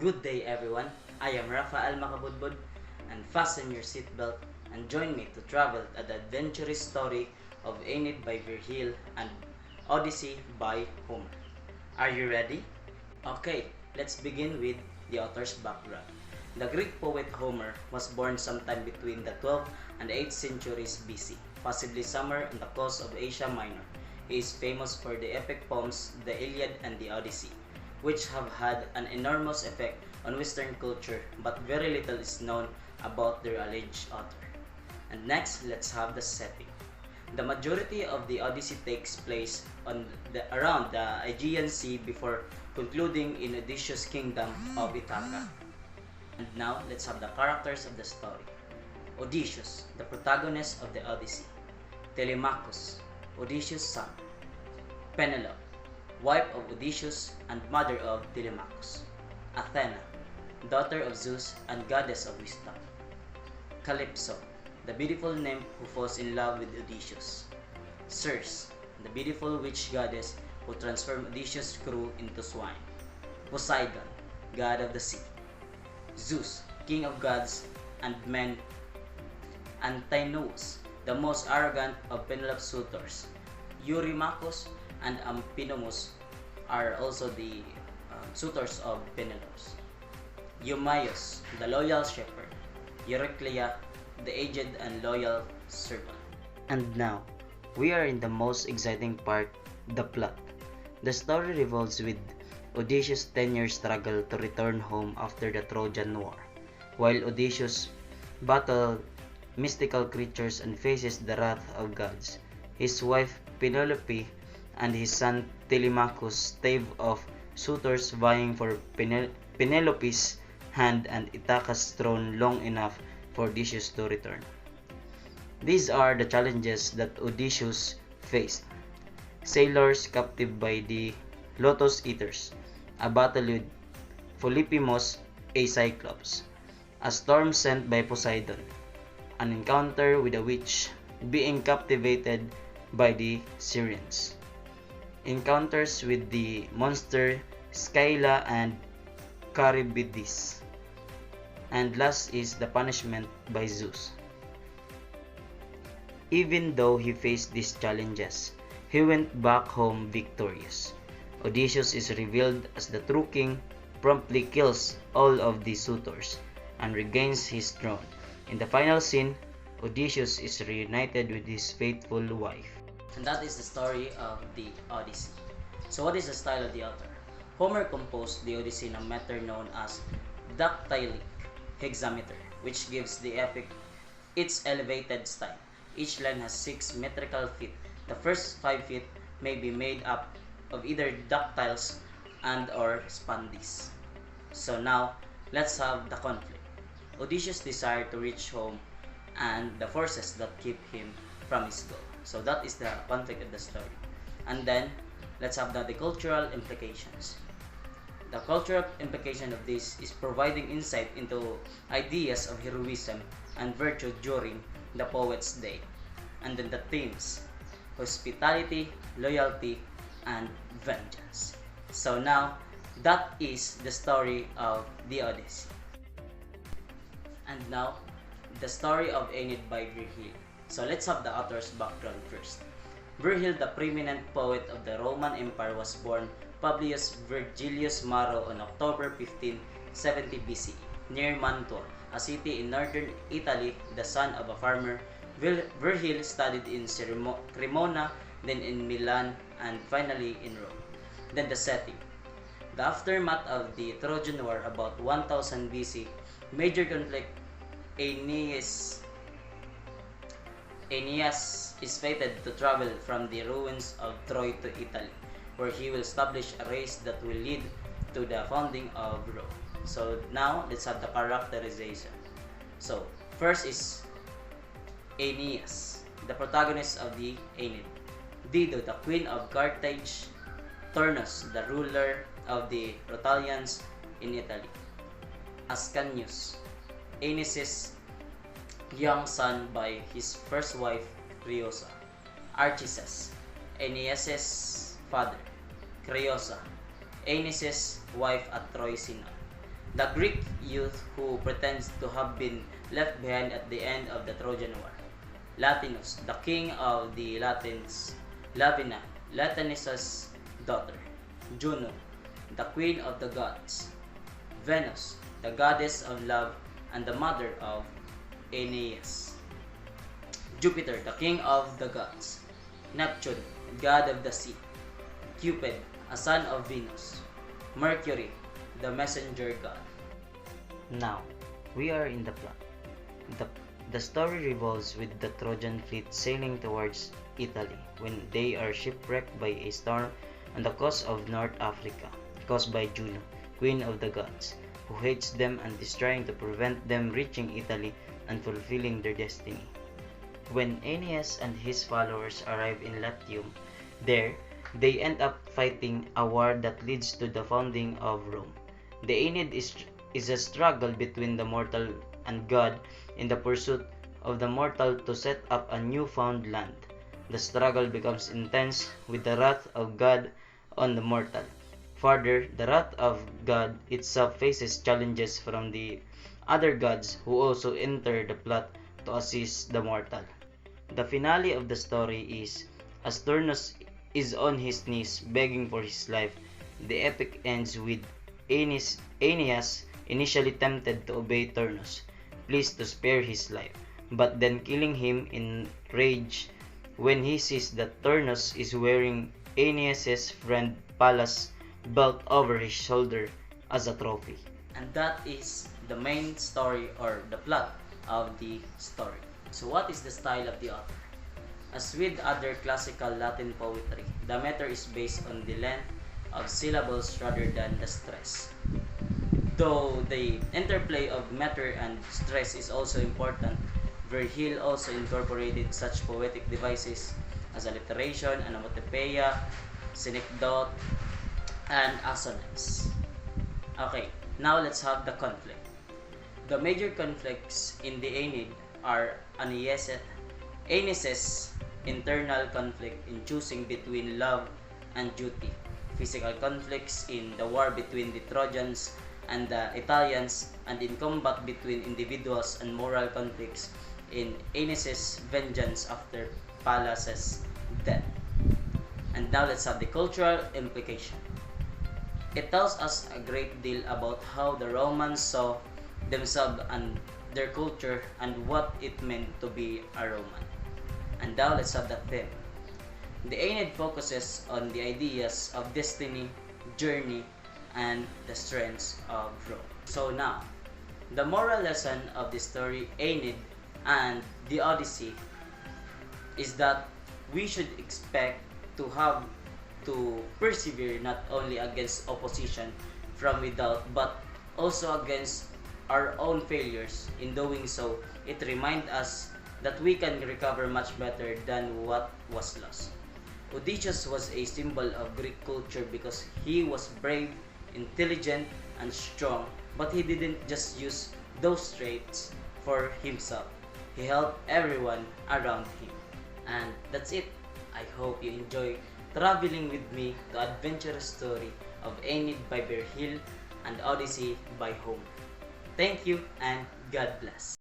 Good day everyone, I am Rafael Makabudbud and fasten your seatbelt and join me to travel at the adventurous story of Aeneid by Virgil and Odyssey by Homer. Are you ready? Okay, let's begin with the author's background. The Greek poet Homer was born sometime between the 12th and 8th centuries BC, possibly somewhere on the coast of Asia Minor. He is famous for the epic poems The Iliad and the Odyssey, which have had an enormous effect on Western culture, but very little is known about their alleged author. And next, let's have the setting. The majority of the Odyssey takes place around the Aegean Sea before concluding in Odysseus' kingdom of Ithaca. And now, let's have the characters of the story. Odysseus, the protagonist of the Odyssey. Telemachus, Odysseus' son. Penelope, wife of Odysseus and mother of Telemachus. Athena, daughter of Zeus and goddess of wisdom. Calypso, the beautiful nymph who falls in love with Odysseus. Circe, the beautiful witch goddess who transformed Odysseus' crew into swine. Poseidon, god of the sea. Zeus, king of gods and men. Antinous, the most arrogant of Penelope's suitors. Eurymachus and Amphinomus are also the suitors of Penelope. Eumaeus, the loyal shepherd. Euryclea, the aged and loyal servant. And now, we are in the most exciting part, the plot. The story revolves with Odysseus' 10-year struggle to return home after the Trojan War, while Odysseus battles mystical creatures and faces the wrath of gods. His wife Penelope and his son Telemachus stave off suitors vying for Penelope's hand and Ithaca's throne long enough for Odysseus to return. These are the challenges that Odysseus faced. Sailors captive by the Lotus Eaters, a battle with Polyphemus, a Cyclops, a storm sent by Poseidon, an encounter with a witch, being captivated by the Syrians, encounters with the monster Scylla and Charybdis, and last is the punishment by Zeus. Even though he faced these challenges, he went back home victorious. Odysseus is revealed as the true king, promptly kills all of the suitors, and regains his throne. In the final scene, Odysseus is reunited with his faithful wife. And that is the story of the Odyssey. So what is the style of the author? Homer composed the Odyssey in a meter known as dactylic hexameter, which gives the epic its elevated style. Each line has 6 metrical feet. The first 5 feet may be made up of either dactyls and or spondees. So now, let's have the conflict. Odysseus' desire to reach home and the forces that keep him from his goal. So that is the conflict of the story. And then, let's have the cultural implications. The cultural implication of this is providing insight into ideas of heroism and virtue during the poet's day. And then the themes: hospitality, loyalty, and vengeance. So now, that is the story of the Odyssey. And now, the story of Aeneid by Virgil. So let's have the author's background first. Virgil, the preeminent poet of the Roman Empire, was born Publius Virgilius Maro on October 15, 70 BCE, near Mantua, a city in northern Italy, the son of a farmer. Virgil studied in Cremona, then in Milan, and finally in Rome. Then the setting. The aftermath of the Trojan War about 1000 BC, major conflict. Aeneas is fated to travel from the ruins of Troy to Italy, where he will establish a race that will lead to the founding of Rome. So now, let's have the characterization. So, first is Aeneas, the protagonist of the Aeneid. Dido, the queen of Carthage. Turnus, the ruler of the Rutalians in Italy. Ascanius, Aeneas' young son by his first wife, Creusa. Archises, Aeneas' father. Creusa, Aeneas' wife at Troy Sinon. the Greek youth who pretends to have been left behind at the end of the Trojan War. Latinus, the king of the Latins, Lavina, Latinus' daughter. Juno, the queen of the gods. Venus, the goddess of love and the mother of Aeneas. Jupiter, the king of the gods. Neptune, god of the sea. Cupid, a son of Venus. Mercury, the messenger god. Now, we are in the plot. The story revolves with the Trojan fleet sailing towards Italy when they are shipwrecked by a storm on the coast of North Africa, caused by Juno, queen of the gods, who hates them and is trying to prevent them reaching Italy and fulfilling their destiny. When Aeneas and his followers arrive in Latium, there, they end up fighting a war that leads to the founding of Rome. The Aeneid is a struggle between the mortal and God in the pursuit of the mortal to set up a newfound land. The struggle becomes intense with the wrath of God on the mortal. Further, the wrath of God itself faces challenges from the other gods who also enter the plot to assist the mortal. The finale of the story is, as Turnus is on his knees begging for his life, the epic ends with Aeneas initially tempted to obey Turnus, pleased to spare his life, but then killing him in rage when he sees that Turnus is wearing Aeneas' friend Pallas' belt over his shoulder as a trophy. And that is the main story or the plot of the story. So what is the style of the author? As with other classical Latin poetry, the meter is based on the length of syllables rather than the stress. Though the interplay of meter and stress is also important, Virgil also incorporated such poetic devices as alliteration, onomatopoeia, synecdoche, and assonance. Okay, now let's have the conflict. The major conflicts in the Aeneid are Aeneas' internal conflict in choosing between love and duty, physical conflicts in the war between the Trojans and the Italians, and in combat between individuals, and moral conflicts in Aeneas' vengeance after Pallas' death. And now let's have the cultural implication. It tells us a great deal about how the Romans saw themselves and their culture and what it meant to be a Roman. And now let's have the theme. The Aeneid focuses on the ideas of destiny, journey, and the strengths of Rome. So now, the moral lesson of the story Aeneid and the Odyssey is that we should expect to have to persevere not only against opposition from without but also against our own failures. In doing so, it reminds us that we can recover much better than what was lost. Odysseus was a symbol of Greek culture because he was brave, intelligent, and strong, but he didn't just use those traits for himself. He helped everyone around him. And that's it. I hope you enjoy traveling with me to adventurous story of Aeneid by Virgil and Odyssey by Homer. Thank you and God bless.